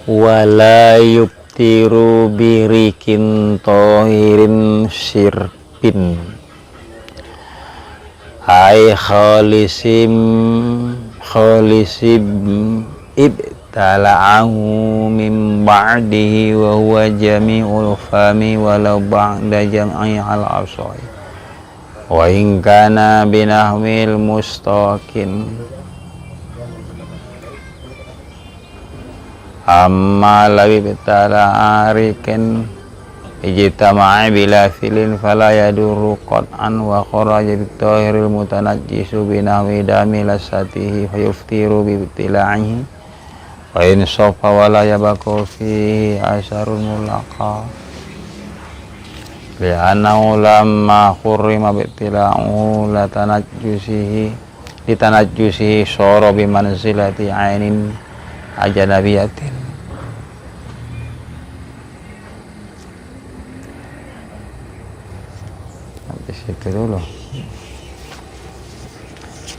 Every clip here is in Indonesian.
wala yubtiru birikin tohirin sirpin ay khalisim ibtala'ahu min ba'dihi wa huwa jami'ul fami walau ba'da jam'i al-asai wa in kana binahmil mustaqin amma labi bitala arikin ijtama'a bila filin fala yadurru qat'an wa kharaja bitahiril mutanajjisu binahwi dami lasatihi fayuftiru bibtila'ihi wa in sofa wala yabaku fihi asarun mulaqa li'annahu lamma khurrima bittila'uhu litanajjusihi soro bimanzilati ainin ajanabiyatin. Sampai situ dulu.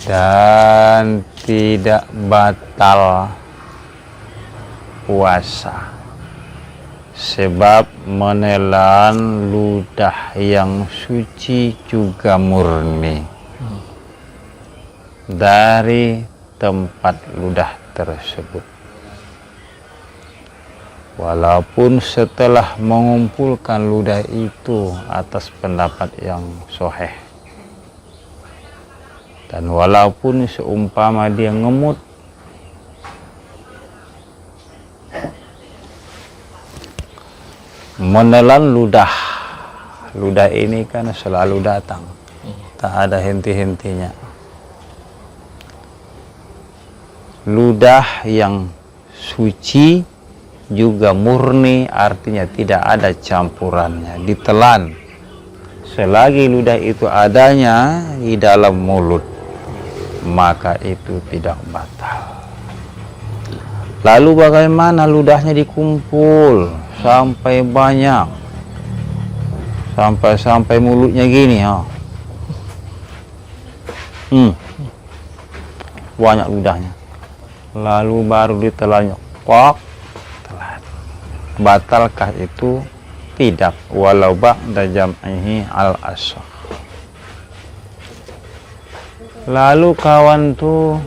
Dan tidak batal puasa sebab menelan ludah yang suci juga murni dari tempat ludah tersebut. Walaupun setelah mengumpulkan ludah itu atas pendapat yang sahih, dan walaupun seumpama dia ngemut, menelan ludah ini kan selalu datang, tak ada henti-hentinya. Ludah yang suci juga murni, artinya tidak ada campurannya, ditelan selagi ludah itu adanya di dalam mulut, maka itu tidak batal. Lalu bagaimana ludahnya dikumpul sampai banyak, sampai mulutnya gini, banyak ludahnya, lalu baru ditelannya, telan. Batalkah itu? Tidak, walau ba'da jam'ihi al-asah. Lalu kawan tuh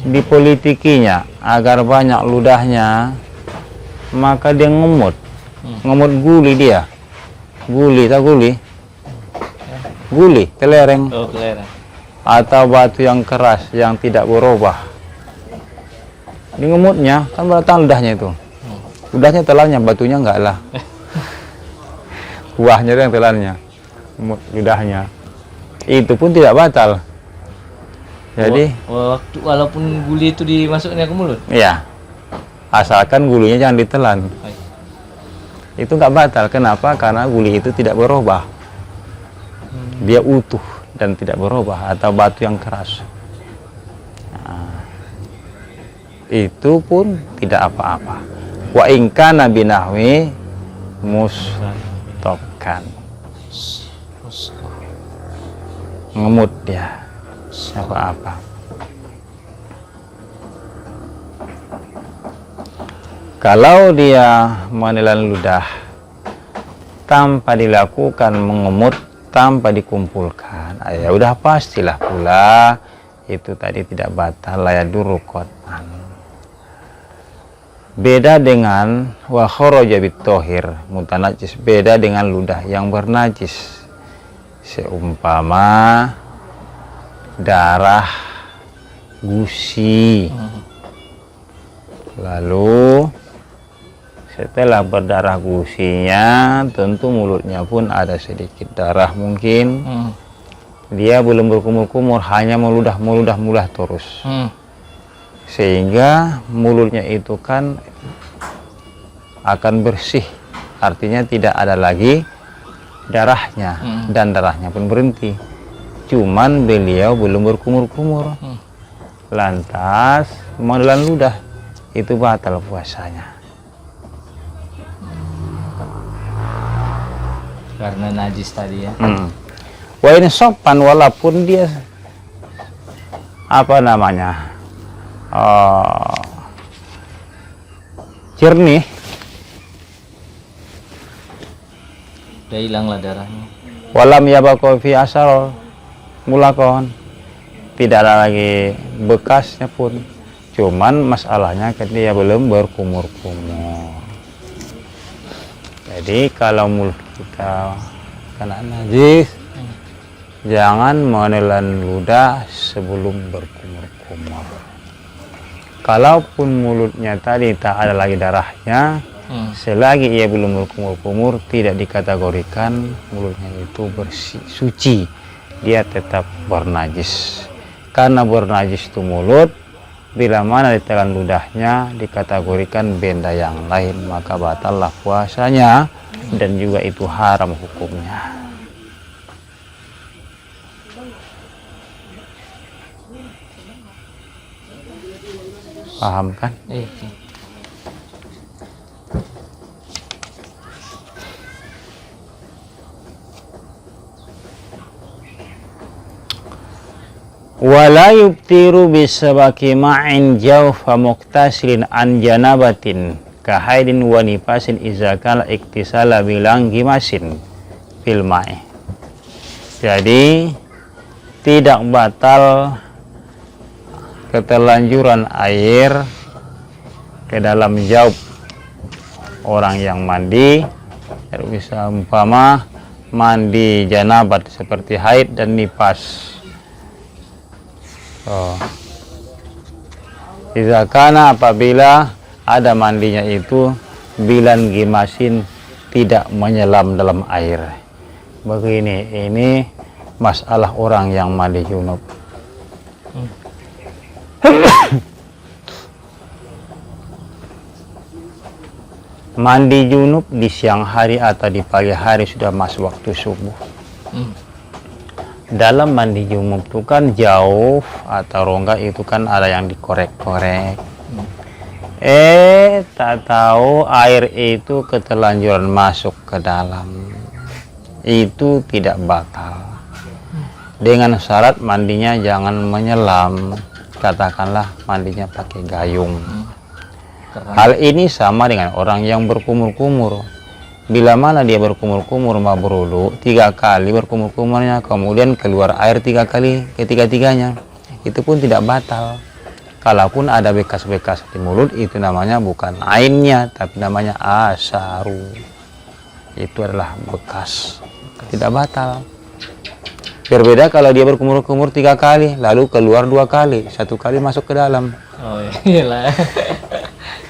dipolitikinya agar banyak ludahnya, maka dia ngemut guli dia. Guli, tahu guli? Guli, kelereng. Oh, kelereng. Atau batu yang keras yang tidak berubah. Di ngemutnya kan batang ludahnya itu. Ludahnya telannya, batunya enggak lah. Kuahnya itu yang telannya, ludahnya. Itu pun tidak batal. Jadi walaupun guli itu dimasuknya ke mulut? Iya. Asalkan gulinya jangan ditelan. Itu enggak batal. Kenapa? Karena guli itu tidak berubah. Dia utuh dan tidak berubah, atau batu yang keras. Nah, itu pun tidak apa-apa. Wa in kana binahwi mustaqan. Ngemut dia, apa-apa. Kalau dia menelan ludah tanpa dilakukan mengemut, tanpa dikumpulkan, ya udah pastilah pula itu tadi tidak batal, la yadurru qat'an. Beda dengan wa kharaja bit-thahir mutanajjis, beda dengan ludah yang bernajis. Seumpama darah gusi, lalu setelah berdarah gusinya, tentu mulutnya pun ada sedikit darah mungkin. Dia belum berkumur-kumur, hanya meludah terus. Sehingga mulutnya itu kan akan bersih, artinya tidak ada lagi darahnya, dan darahnya pun berhenti. Cuman beliau belum berkumur-kumur, lantas menelan ludah, itu batal puasanya. Karena najis tadi ya. Wa ini sopan, walaupun dia apa namanya jernih, Udah hilang lah darahnya. walam yabaqo fi asar mulakon, tidak ada lagi bekasnya pun, cuman masalahnya kan dia belum berkumur-kumur. Jadi kalau mulut kita kena najis, jangan menelan ludah sebelum berkumur-kumur. Kalaupun mulutnya tadi tak ada lagi darahnya, selagi ia belum berkumur-kumur, tidak dikategorikan mulutnya itu bersih, suci. Dia tetap bernajis. Karena bernajis itu mulut, bila mana ditelan ludahnya dikategorikan benda yang lain, maka batallah puasanya dan juga itu haram hukumnya. Paham kan? Oke. Wala yubtiru bisabaki ma'in jawfa muqtasilin an janabatin kahaidin wa nifasin iza kana iktisala bilang gimasin fil ma'i. Jadi tidak batal keterlanjuran air ke dalam jauh orang yang mandi, bisa umpama mandi janabat seperti haid dan nifas. Izakana apabila ada mandinya itu bilan gimasin, tidak menyelam dalam air. Begini, ini masalah orang yang mandi junub. Mandi junub di siang hari atau di pagi hari sudah masuk waktu subuh. Dalam mandi junub itu kan jauh atau rongga itu kan ada yang dikorek-korek. Tak tahu air itu keterlanjuran masuk ke dalam. Itu tidak batal. Dengan syarat mandinya jangan menyelam. Katakanlah mandinya pakai gayung. Hal ini sama dengan orang yang berkumur-kumur. Bila mana dia berkumur-kumur mabrulu 3 kali berkumur-kumurnya, kemudian keluar air 3 kali ketiga-tiganya, itu pun tidak batal. Kalaupun ada bekas-bekas di mulut, itu namanya bukan ainnya, tapi namanya asaru. Itu adalah bekas, tidak batal. Berbeda kalau dia berkumur-kumur 3 kali, lalu keluar 2 kali, 1 kali masuk ke dalam. Oh iyalah.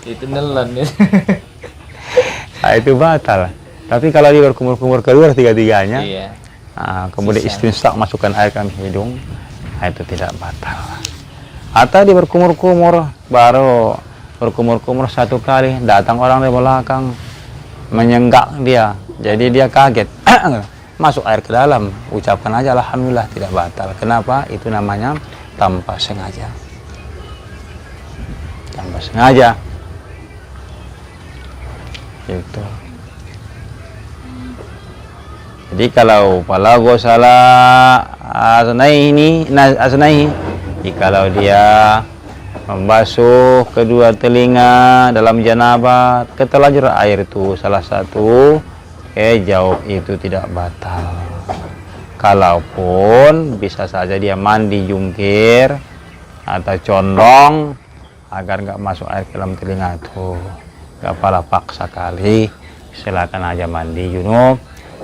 Itu nelan ya. Nah, itu batal. Tapi kalau dia berkumur-kumur keluar 3-tiganya, Iya. Kemudian istinsaq masukkan air ke hidung, itu tidak batal. Atau dia berkumur-kumur, baru berkumur-kumur 1 kali, datang orang dari belakang menyenggak dia, jadi dia kaget, masuk air ke dalam, ucapkan aja alhamdulillah, tidak batal. Kenapa? Itu namanya tanpa sengaja. Tanpa sengaja. Gitu. Jadi kalau palago salah asnaihi, kalau dia membasuh kedua telinga dalam janabat, keterlanjuran air itu salah satu, jauh itu tidak batal. Kalaupun bisa saja dia mandi jungkir atau condong agar nggak masuk air ke dalam telinga itu, nggak pala paksa kali, silakan aja mandi junub.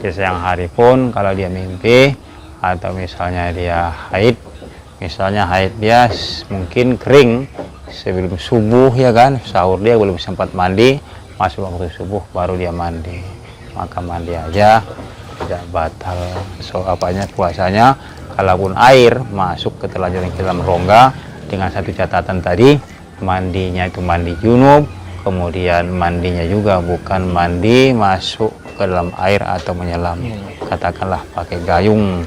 Di siang hari pun kalau dia mimpi atau misalnya dia haid, misalnya haid dia mungkin kering sebelum subuh, ya kan, sahur dia belum sempat mandi, masuk waktu subuh baru dia mandi, maka mandi aja, tidak batal puasanya. Kalaupun air masuk ke terlanjuran ke dalam rongga, dengan satu catatan tadi, mandinya itu mandi junub, kemudian mandinya juga bukan mandi masuk ke dalam air atau menyelam, katakanlah pakai gayung.